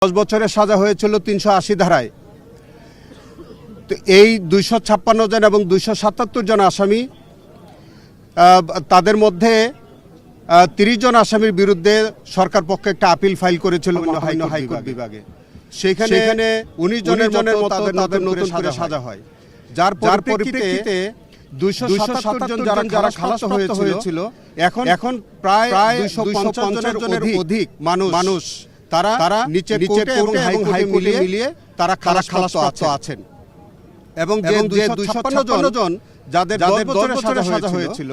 10 বছরের সাজা হয়েছিল 380 ধারায়। তো এই 256 জন এবং 277 জন আসামি, তাদের মধ্যে 30 জন আসামির বিরুদ্ধে সরকার পক্ষে একটা আপিল ফাইল করেছিল হাইকোর্ট বিভাগে। সেখানে 19 জনের মতো তাদের নতুন করে সাজা হয়, যার পরিপ্রেক্ষিতে 277 জন যারা খালাস হয়েছিল এখন প্রায় 250 জনের অধিক মানুষ তারা নিচের কোর্টে এবং হাইকোর্টে মিলিয়ে তারা খালাস আছেন। এবং যে 256 জন যাদের 10 বছরের সাজা হয়েছিল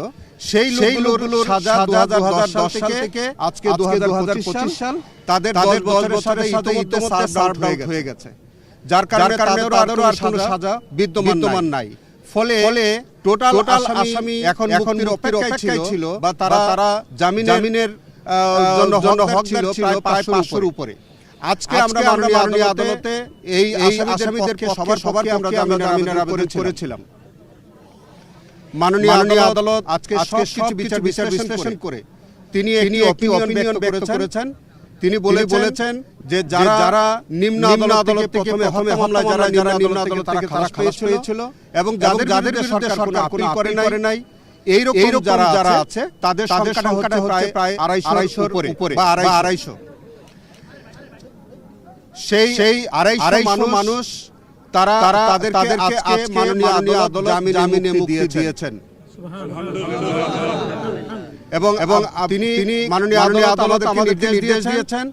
সেই লোকগুলোর সাজা 2010 সাল থেকে আজকে 2025 সাল তাদের 10 বছরের সাথে ইতোমধ্যে সার্ভ হয়ে গেছে, যার কারণে তাদেরও আর কোনো সাজা বিদ্যমান নাই। ফলে টোটাল আসামি এখন মুক্তির অপেক্ষায় ছিল বা তারা জামিনের জন্য হক ছিল প্রায় 500-র উপরে। আজকে আমরা মাননীয় আদালতে এই আসামিদেরকে সবার আমরা জামিনের আবেদন করেছিলাম। মাননীয় আদালত আজকে সবকিছু বিচার বিশ্লেষণ করে তিনি একটি অপিনিয়ন ব্যক্ত করেছেন। তিনি বলেছেন যে যারা নিম্ন আদালত থেকে প্রথমে হামলায় যারা নিম্ন আদালত থেকে খালাস পেয়েছিল এবং যাদের বিরুদ্ধে সরকার কোনো আপিল করে নাই, এইরকম যারা আছে তাদের সংখ্যাটা হচ্ছে প্রায় 250-র উপরে বা 250। সেই 250 মানুষ তাদেরকে আজকে মাননীয় আদালত জামিনে মুক্তি দিয়েছেন। এবং তিনি মাননীয় আদালত আমাদের নির্দেশ দিয়েছেন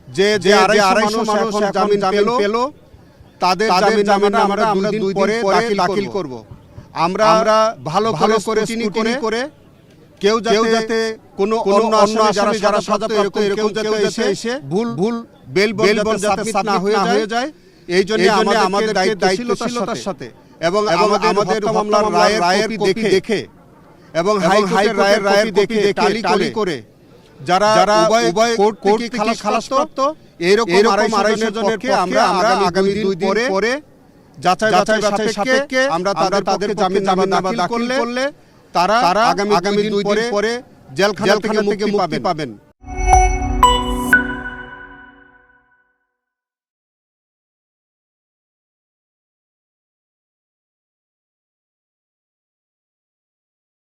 যে 250 মানুষ জামিন পেল, তাদের জামিন আমরা 2 দিন পরে দাখিল করব। আমরা ভালো করে স্ক্রুটিনি করে কেউ যাতে কোনো অন্য আসামি যারা সাজাপ্রাপ্ত এরকম যাতে এসে ভুল বেল যাতে সাবমিট না হয়ে যায়, এই জন্য আমাদের দায়িত্বশীলতার সাথে এবং আমাদের মামলার রায়ের কপি দেখে এবং হাইকোর্টের রায়ের কপি টালি করে যারা উভয় কোর্ট থেকে খালাসপ্রাপ্ত এরকম 250 জনের পক্ষে আমরা আগামী 2 দিন পরে যাচাই সাপেক্ষে আমরা তাদের জামিন দাখিল করলে তারা আগামী 2 দিন পরে জেলখানা থেকে মুক্তি পাবেন।